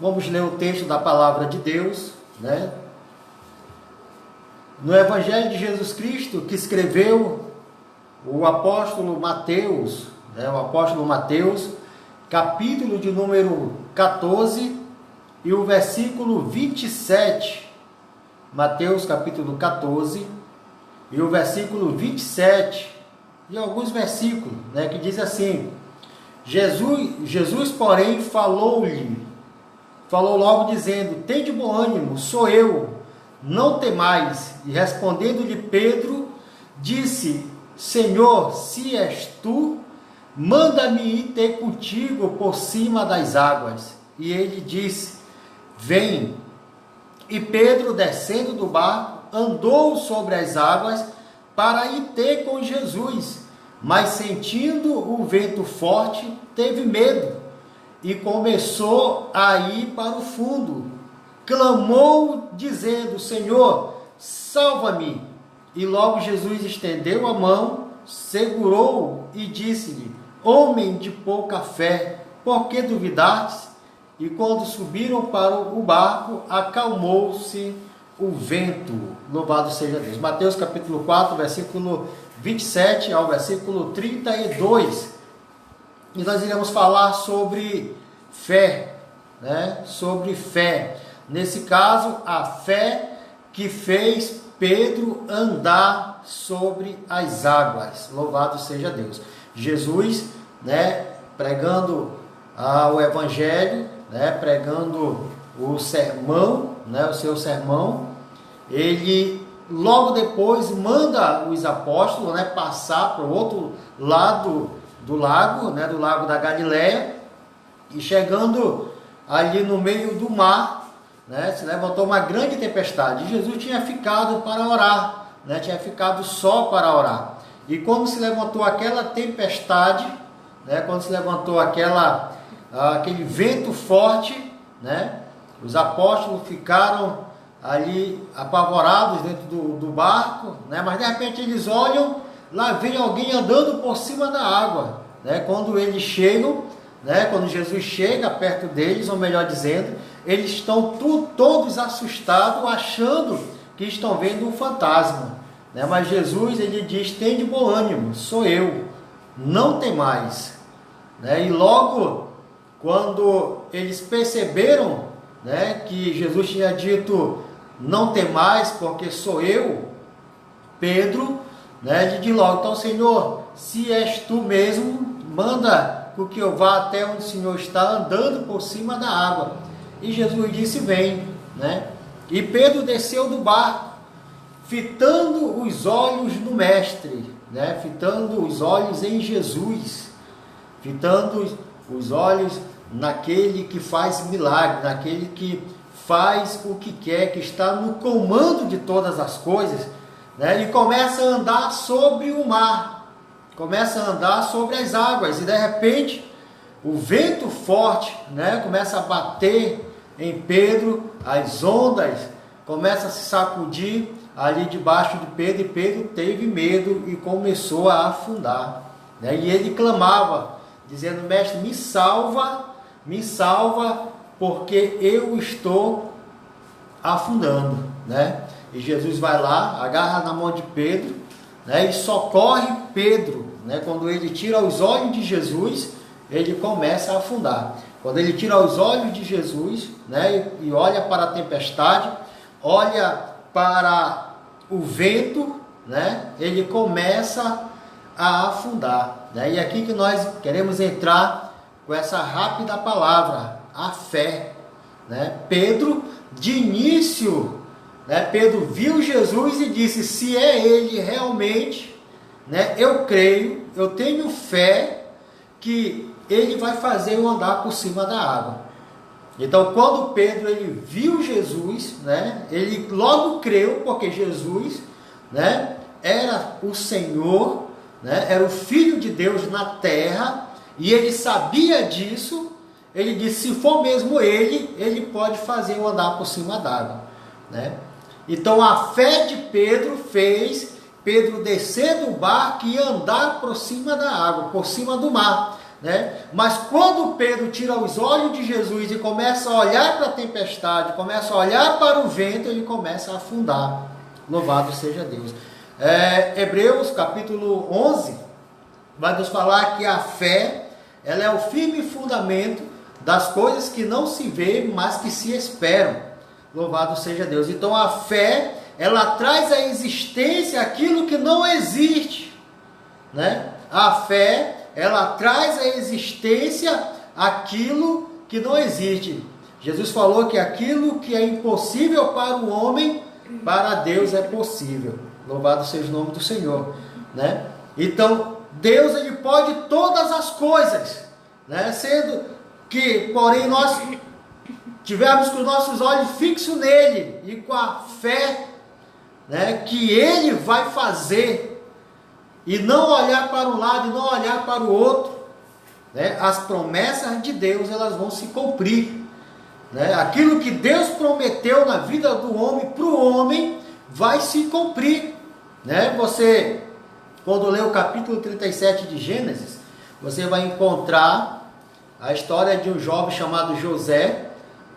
Vamos ler o texto da palavra de Deus, né? No Evangelho de Jesus Cristo, que escreveu o apóstolo Mateus, né? O apóstolo Mateus, capítulo de número 14 e o versículo 27. Mateus capítulo 14 e o versículo 27, e alguns versículos, né, que diz assim: Jesus, porém, falou logo dizendo: tende bom ânimo, sou eu, não temais. E respondendo-lhe Pedro, disse: Senhor, se és tu, manda-me ir ter contigo por cima das águas. E ele disse: vem. E Pedro, descendo do barco, andou sobre as águas para ir ter com Jesus, mas sentindo o vento forte, teve medo e começou a ir para o fundo. Clamou, dizendo: Senhor, salva-me. E logo Jesus estendeu a mão, segurou-o e disse-lhe: homem de pouca fé, por que duvidastes? E quando subiram para o barco, acalmou-se o vento. Louvado seja Deus. Mateus capítulo 4, versículo 27 ao versículo 32. E nós iremos falar sobre fé, né? Sobre fé. Nesse caso, a fé que fez Pedro andar sobre as águas. Louvado seja Deus. Jesus, né, pregando o Evangelho, né, pregando o sermão, né, o seu sermão, ele logo depois manda os apóstolos, né, passar para o outro lado do lago, né, do lago da Galileia, e chegando ali no meio do mar, né, se levantou uma grande tempestade. Jesus tinha ficado para orar, né, tinha ficado só para orar. E quando se levantou aquela tempestade, né, quando se levantou aquele vento forte, né, os apóstolos ficaram ali apavorados dentro do barco, né, mas de repente eles olham, lá vem alguém andando por cima da água, né, quando eles chegam, né, quando Jesus chega perto deles, ou melhor dizendo, eles estão todos assustados, achando que estão vendo um fantasma, né, mas Jesus, ele diz: tende bom ânimo, sou eu, não temais, né, e logo quando eles perceberam, né, que Jesus tinha dito: não temais, porque sou eu, Pedro, né, ele diz logo: então, Senhor, se és tu mesmo, manda que eu vá até onde o Senhor está, andando por cima da água. E Jesus disse: vem, né? E Pedro desceu do barco, fitando os olhos no Mestre, né, fitando os olhos em Jesus, fitando os olhos naquele que faz milagre, naquele que faz o que quer, que está no comando de todas as coisas, né? E começa a andar sobre o mar, começa a andar sobre as águas, e de repente o vento forte, né, começa a bater em Pedro, as ondas começam a se sacudir ali debaixo de Pedro, e Pedro teve medo e começou a afundar, né? E ele clamava, dizendo: mestre, me salva, porque eu estou afundando, né? E Jesus vai lá, agarra na mão de Pedro, né, e socorre Pedro, né? Quando ele tira os olhos de Jesus, ele começa a afundar. Quando ele tira os olhos de Jesus, né, e olha para a tempestade, olha para o vento, né, ele começa a afundar, né? E aqui que nós queremos entrar com essa rápida palavra, a fé, né? Pedro, de início, né, Pedro viu Jesus e disse: se é ele realmente, né, eu creio, eu tenho fé que ele vai fazer eu andar por cima da água. Então, quando Pedro ele viu Jesus, né, ele logo creu, porque Jesus, né, era o Senhor, né, era o Filho de Deus na terra, e ele sabia disso. Ele disse: se for mesmo ele pode fazer eu andar por cima d'água, né? Então a fé de Pedro fez Pedro descer do barco e andar por cima da água, por cima do mar, né? Mas quando Pedro tira os olhos de Jesus e começa a olhar para a tempestade, começa a olhar para o vento, ele começa a afundar. Louvado seja Deus. Hebreus capítulo 11 vai nos falar que a fé, ela é o firme fundamento das coisas que não se vê, mas que se esperam. Louvado seja Deus. Então a fé, ela traz à existência aquilo que não existe, né? A fé, ela traz à existência aquilo que não existe. Jesus falou que aquilo que é impossível para o homem, para Deus é possível. Louvado seja o nome do Senhor, né? Então, Deus, ele pode todas as coisas, né? Sendo que, porém, nós tivermos com os nossos olhos fixos nele e com a fé, né, que ele vai fazer, e não olhar para um lado e não olhar para o outro, né? As promessas de Deus, elas vão se cumprir, né? Aquilo que Deus prometeu na vida do homem, para o homem, vai se cumprir, né? Você, quando lê o capítulo 37 de Gênesis, você vai encontrar a história de um jovem chamado José,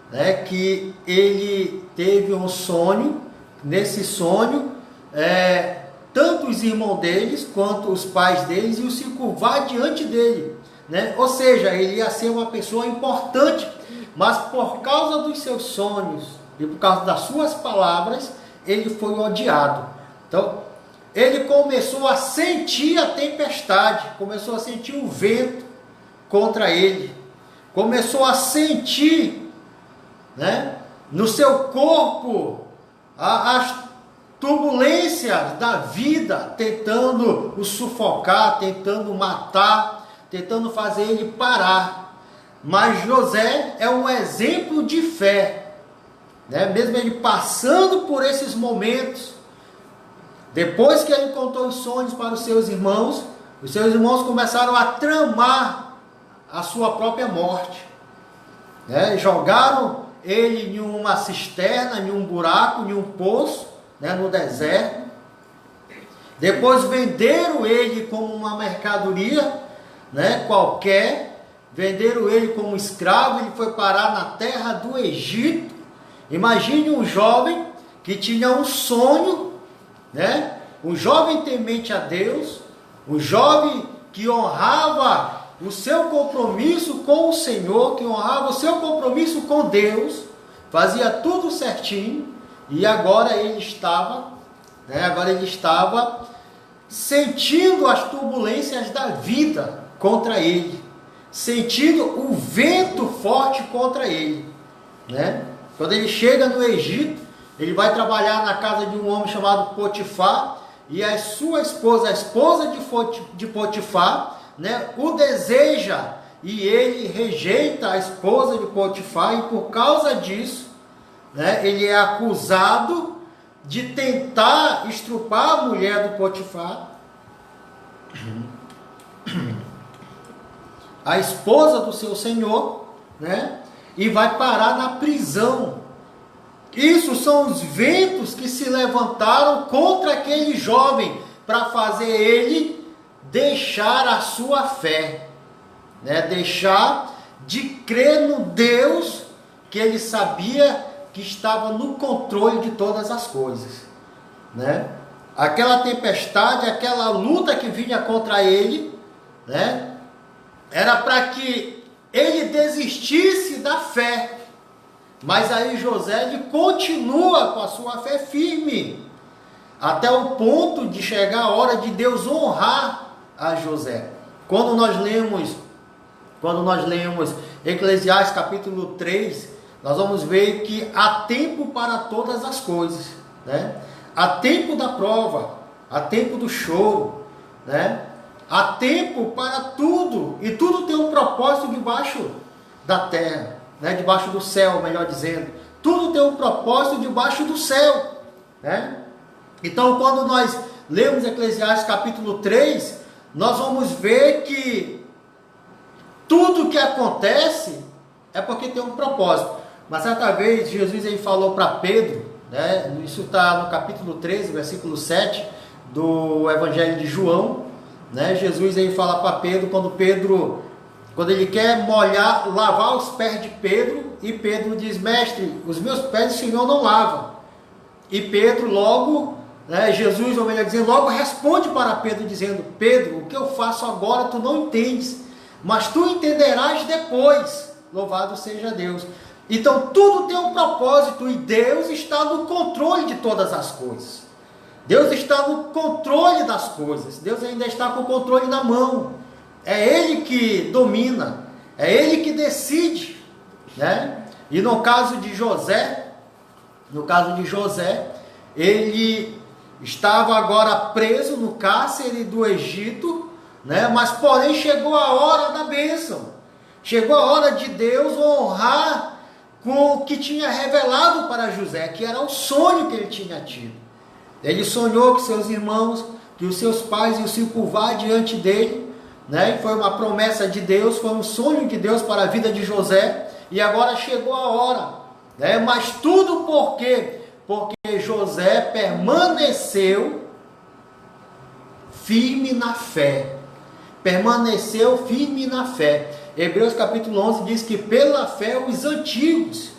né? Que ele teve um sonho. Nesse sonho, tanto os irmãos deles, quanto os pais deles, iam se curvar diante dele, né? Ou seja, ele ia ser uma pessoa importante, mas por causa dos seus sonhos e por causa das suas palavras, ele foi odiado. Então, ele começou a sentir a tempestade, começou a sentir o vento contra ele, começou a sentir, né, no seu corpo as turbulências da vida, tentando o sufocar, tentando matar, tentando fazer ele parar. Mas José é um exemplo de fé, né? Mesmo ele passando por esses momentos, depois que ele contou os sonhos para os seus irmãos começaram a tramar a sua própria morte, né? Jogaram ele em uma cisterna, em um buraco, em um poço, né, no deserto. Depois venderam ele como uma mercadoria, né, qualquer. Venderam ele como escravo. Ele foi parar na terra do Egito. Imagine um jovem que tinha um sonho, né, um jovem temente a Deus, um jovem que honrava o seu compromisso com o Senhor, que honrava o seu compromisso com Deus, fazia tudo certinho, e agora ele estava, né, sentindo as turbulências da vida contra ele, sentindo o vento forte contra ele, né? Quando ele chega no Egito, ele vai trabalhar na casa de um homem chamado Potifar, e a sua esposa, a esposa de Potifar, né, o deseja, e ele rejeita a esposa de Potifar, e por causa disso, né, ele é acusado de tentar estrupar a mulher do Potifar, a esposa do seu senhor, né, e vai parar na prisão. Isso são os ventos que se levantaram contra aquele jovem, para fazer ele deixar a sua fé, né? Deixar de crer no Deus que ele sabia que estava no controle de todas as coisas, né? Aquela tempestade, aquela luta que vinha contra ele, né, era para que ele desistisse da fé. Mas aí José, ele continua com a sua fé firme, até o ponto de chegar a hora de Deus honrar a José. Quando nós lemos Eclesiastes capítulo 3, nós vamos ver que há tempo para todas as coisas, né? Há tempo da prova, há tempo do choro, né? Há tempo para tudo, e tudo tem um propósito debaixo da terra, né? Debaixo do céu, melhor dizendo. Tudo tem um propósito debaixo do céu, né? Então, quando nós lemos Eclesiastes capítulo 3, nós vamos ver que tudo que acontece é porque tem um propósito. Mas certa vez Jesus ele falou para Pedro, né? Isso está no capítulo 13, versículo 7 do Evangelho de João, né? Jesus ele fala para Pedro, quando Pedro quando ele quer molhar, lavar os pés de Pedro, e Pedro diz: mestre, os meus pés o Senhor não lava. E Pedro logo, Jesus, ou melhor dizendo, logo responde para Pedro dizendo: Pedro, o que eu faço agora tu não entendes, mas tu entenderás depois. Louvado seja Deus. Então tudo tem um propósito, e Deus está no controle de todas as coisas. Deus está no controle das coisas. Deus ainda está com o controle na mão. É Ele que domina, é Ele que decide, né? E no caso de José, ele estava agora preso no cárcere do Egito, né? Mas porém chegou a hora da bênção, chegou a hora de Deus honrar com o que tinha revelado para José, que era o sonho que ele tinha tido. Ele sonhou que seus irmãos, que os seus pais iam se curvar diante dele, né? E foi uma promessa de Deus, foi um sonho de Deus para a vida de José, e agora chegou a hora, né? Mas tudo por quê? Porque José permaneceu firme na fé. Permaneceu firme na fé. Hebreus capítulo 11 diz que pela fé os antigos,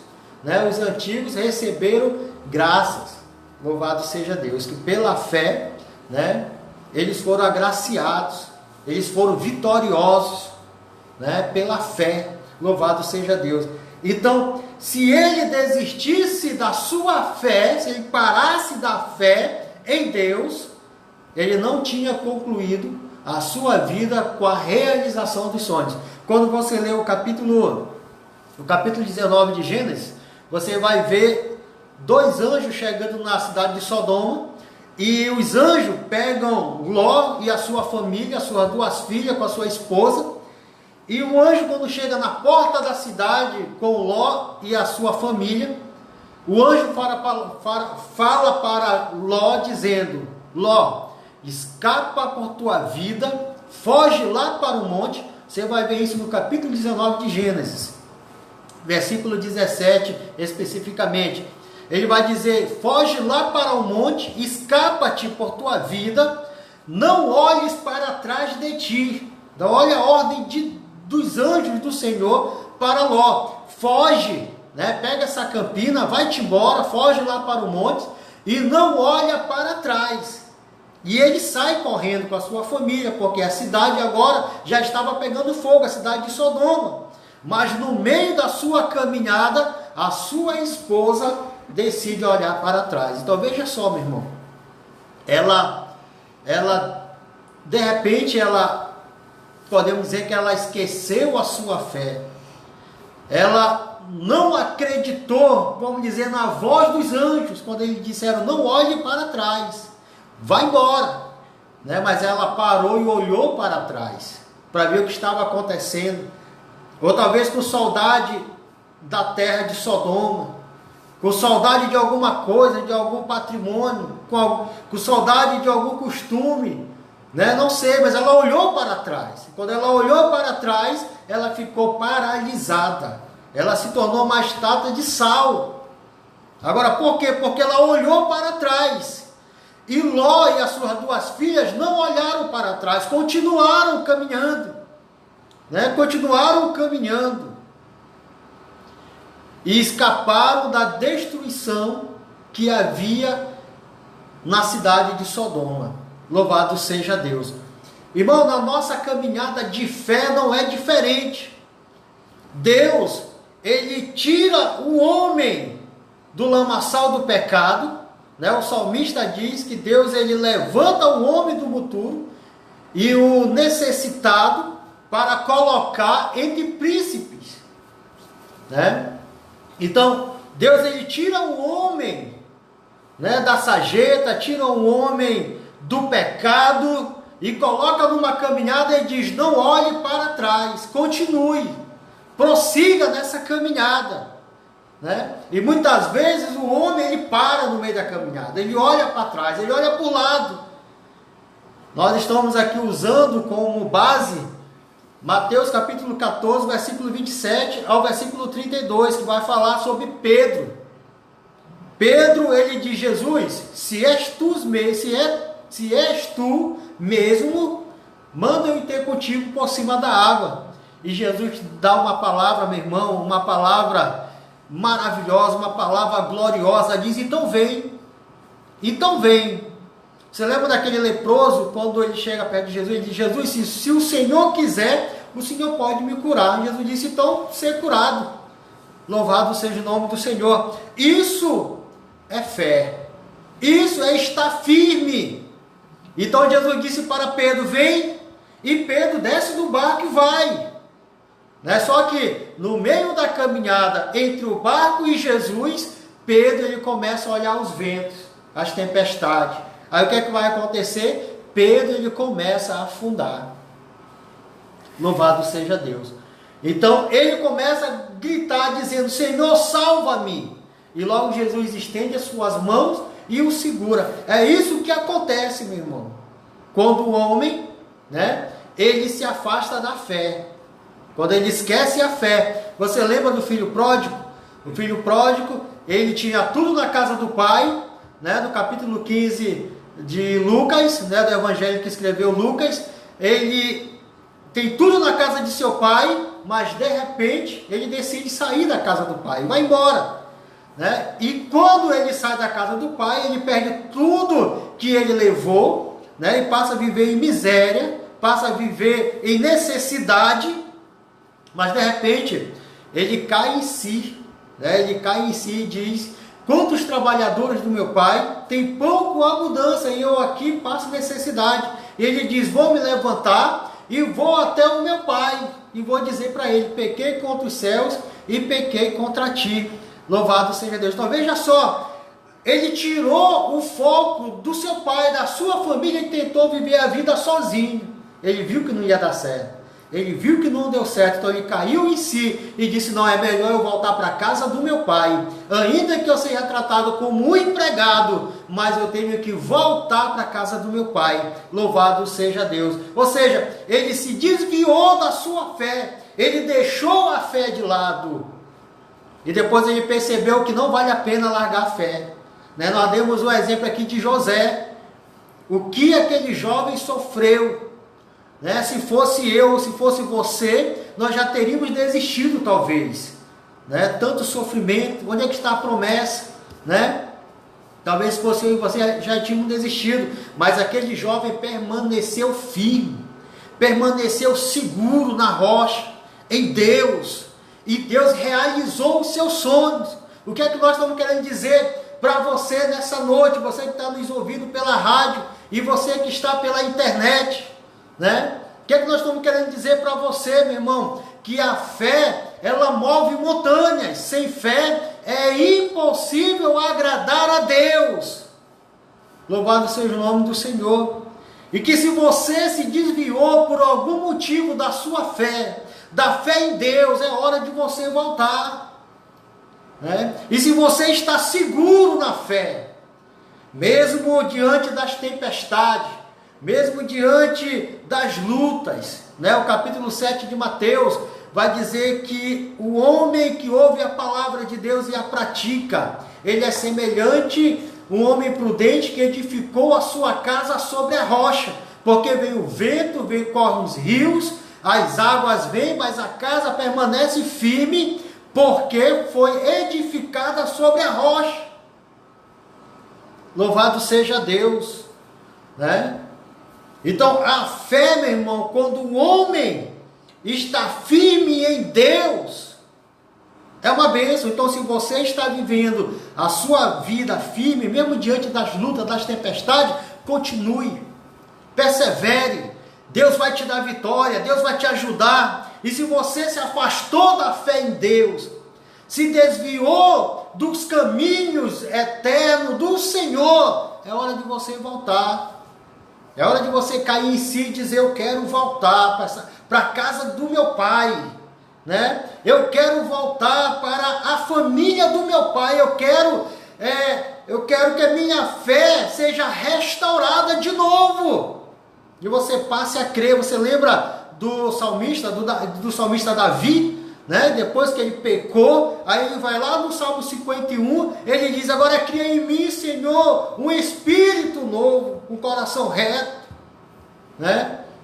né? Os antigos receberam graças. Louvado seja Deus, que pela fé, né? Eles foram agraciados, eles foram vitoriosos, né? Pela fé. Louvado seja Deus. Então, se ele desistisse da sua fé, se ele parasse da fé em Deus, ele não tinha concluído a sua vida com a realização dos sonhos. Quando você lê o capítulo 19 de Gênesis, você vai ver 2 anjos chegando na cidade de Sodoma, e os anjos pegam Ló e a sua família, as suas 2 filhas com a sua esposa. E o anjo, quando chega na porta da cidade com Ló e a sua família, o anjo fala para Ló dizendo: Ló, escapa por tua vida, foge lá para o monte. Você vai ver isso no capítulo 19 de Gênesis, versículo 17 especificamente. Ele vai dizer: foge lá para o monte, escapa-te por tua vida, não olhes para trás de ti. Então, olha a ordem dos anjos do Senhor para Ló: foge, né? Pega essa campina, vai-te embora, foge lá para o monte e não olha para trás. E ele sai correndo com a sua família, porque a cidade agora já estava pegando fogo, a cidade de Sodoma. Mas no meio da sua caminhada, a sua esposa decide olhar para trás. Então veja só, meu irmão, ela de repente, podemos dizer que ela esqueceu a sua fé. Ela não acreditou, vamos dizer, na voz dos anjos, quando eles disseram: não olhe para trás, vá embora, né? Mas ela parou e olhou para trás, para ver o que estava acontecendo. Ou talvez com saudade da terra de Sodoma, com saudade de alguma coisa, de algum patrimônio, com saudade de algum costume, né? Não sei, mas ela olhou para trás. Quando ela olhou para trás, ela ficou paralisada. Ela se tornou uma estátua de sal. Agora, por quê? Porque ela olhou para trás. E Ló e as suas 2 filhas não olharam para trás, continuaram caminhando, né? Continuaram caminhando. E escaparam da destruição que havia na cidade de Sodoma. Louvado seja Deus. Irmão, na nossa caminhada de fé não é diferente. Deus, Ele tira o homem do lamaçal do pecado, né? O salmista diz que Deus, Ele levanta o homem do monturo e o necessitado para colocar entre príncipes, né? Então, Deus, Ele tira o homem, né, da sarjeta, tira o homem do pecado e coloca numa caminhada e diz: não olhe para trás, continue, prossiga nessa caminhada, né? E muitas vezes o homem, ele para no meio da caminhada, ele olha para trás, ele olha para o lado. Nós estamos aqui usando como base Mateus capítulo 14, versículo 27 ao versículo 32, que vai falar sobre Pedro. Pedro, ele diz: Jesus, se és tu mesmo, manda eu ir ter contigo por cima da água. e Jesus dá uma palavra, meu irmão, uma palavra maravilhosa, uma palavra gloriosa, diz: então vem, então vem. Você lembra daquele leproso, quando ele chega perto de Jesus, ele diz: Jesus, se o Senhor quiser, o Senhor pode me curar. Jesus disse: então, ser curado. Louvado seja o nome do Senhor. Isso é fé, isso é estar firme. Então Jesus disse para Pedro: vem, e Pedro desce do barco e vai. Só que no meio da caminhada entre o barco e Jesus, Pedro ele começa a olhar os ventos, as tempestades. Aí o que é que vai acontecer? Pedro ele começa a afundar. Louvado seja Deus. Então ele começa a gritar dizendo: Senhor, salva-me. E logo Jesus estende as suas mãos e o segura. É isso que acontece, meu irmão, quando o homem, ele se afasta da fé, quando ele esquece a fé. Você lembra do filho pródigo? O filho pródigo, ele tinha tudo na casa do pai, no capítulo 15 de Lucas, do evangelho que escreveu Lucas. Ele tem tudo na casa de seu pai, mas de repente ele decide sair da casa do pai, vai embora. E quando ele sai da casa do pai, ele perde tudo que ele levou, e passa a viver em miséria, passa a viver em necessidade. Mas de repente ele cai em si, ele cai em si e diz: quantos trabalhadores do meu pai têm pão com abundância e eu aqui passo necessidade. E ele diz: vou me levantar e vou até o meu pai e vou dizer para ele: pequei contra os céus e pequei contra ti. Louvado seja Deus. Então veja só, ele tirou o foco do seu pai, da sua família, e tentou viver a vida sozinho. Ele viu que não ia dar certo, ele viu que não deu certo, então ele caiu em si e disse: não, é melhor eu voltar para a casa do meu pai, ainda que eu seja tratado como um empregado, mas eu tenho que voltar para a casa do meu pai. Louvado seja Deus. Ou seja, ele se desviou da sua fé, ele deixou a fé de lado, e depois ele percebeu que não vale a pena largar a fé. Nós demos um exemplo aqui de José, o que aquele jovem sofreu. Se fosse eu, se fosse você, nós já teríamos desistido talvez. Tanto sofrimento, onde é que está a promessa? Talvez se fosse eu e você já tínhamos desistido, mas aquele jovem permaneceu firme, permaneceu seguro na rocha, em Deus, e Deus realizou os seus sonhos. O que é que nós estamos querendo dizer para você nessa noite, você que está nos ouvindo pela rádio e você que está pela internet? O que é que nós estamos querendo dizer para você, meu irmão? Que a fé, ela move montanhas. Sem fé é impossível agradar a Deus. Louvado seja o nome do Senhor. E que se você se desviou por algum motivo da sua fé, da fé em Deus, é hora de você voltar. E se você está seguro na fé, mesmo diante das tempestades, mesmo diante das lutas, o capítulo 7 de Mateus vai dizer que o homem que ouve a palavra de Deus e a pratica, ele é semelhante a um homem prudente que edificou a sua casa sobre a rocha, porque vem o vento, correm os rios, as águas vêm, mas a casa permanece firme, porque foi edificada sobre a rocha. Louvado seja Deus, Então a fé, meu irmão, quando o homem está firme em Deus, é uma bênção. Então se você está vivendo a sua vida firme, mesmo diante das lutas, das tempestades, continue, persevere. Deus vai te dar vitória, Deus vai te ajudar. E se você se afastou da fé em Deus, se desviou dos caminhos eternos do Senhor, é hora de você voltar. É hora de você cair em si e dizer: eu quero voltar para a casa do meu pai, Eu quero voltar para a família do meu pai. Eu quero que a minha fé seja restaurada de novo. E você passe a crer. Você lembra do salmista, do salmista Davi? Depois que ele pecou, aí ele vai lá no Salmo 51, ele diz: agora cria em mim, Senhor, um espírito novo, um coração reto,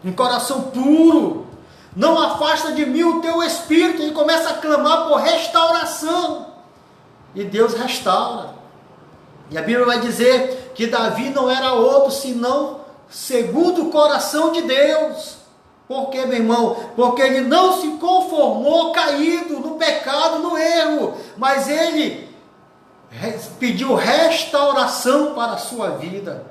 um coração puro. Não afasta de mim o teu espírito. Ele começa a clamar por restauração. E Deus restaura. E a Bíblia vai dizer que Davi não era outro senão segundo o coração de Deus. Por quê, meu irmão? Porque ele não se conformou caído no pecado, no erro, mas ele pediu restauração para a sua vida,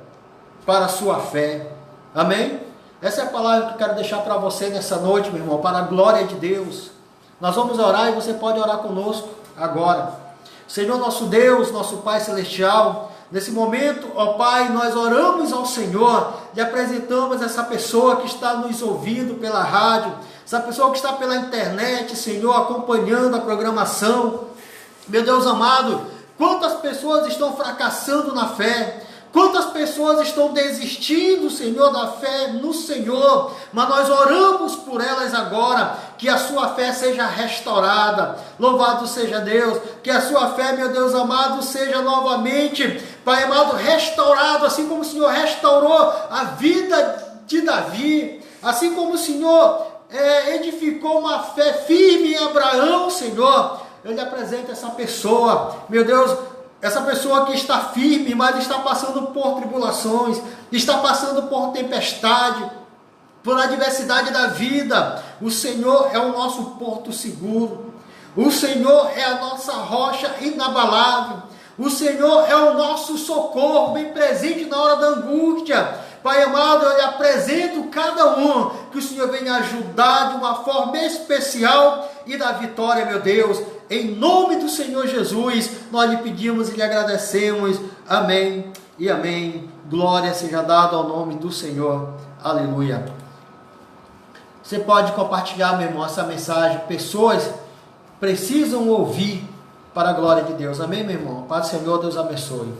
para a sua fé. Amém? Essa é a palavra que eu quero deixar para você nessa noite, meu irmão, para a glória de Deus. Nós vamos orar e você pode orar conosco agora. Senhor nosso Deus, nosso Pai Celestial, nesse momento, ó Pai, nós oramos ao Senhor e apresentamos essa pessoa que está nos ouvindo pela rádio, essa pessoa que está pela internet, Senhor, acompanhando a programação. Meu Deus amado, quantas pessoas estão fracassando na fé, quantas pessoas estão desistindo, Senhor, da fé no Senhor, mas nós oramos por elas agora, que a sua fé seja restaurada. Louvado seja Deus, que a sua fé, meu Deus amado, seja novamente, Pai amado, restaurado, assim como o Senhor restaurou a vida de Davi, assim como o Senhor edificou uma fé firme em Abraão, Senhor. Eu lhe apresento essa pessoa, meu Deus, essa pessoa que está firme, mas está passando por tribulações, está passando por tempestade, por adversidade da vida. O Senhor é o nosso porto seguro. O Senhor é a nossa rocha inabalável. O Senhor é o nosso socorro, bem presente na hora da angústia. Pai amado, eu lhe apresento cada um, que o Senhor venha ajudar de uma forma especial e da vitória, meu Deus. Em nome do Senhor Jesus, nós lhe pedimos e lhe agradecemos. Amém e amém. Glória seja dada ao nome do Senhor. Aleluia. Você pode compartilhar, meu irmão, essa mensagem. Pessoas precisam ouvir para a glória de Deus. Amém, meu irmão? Pai do Senhor, Deus abençoe.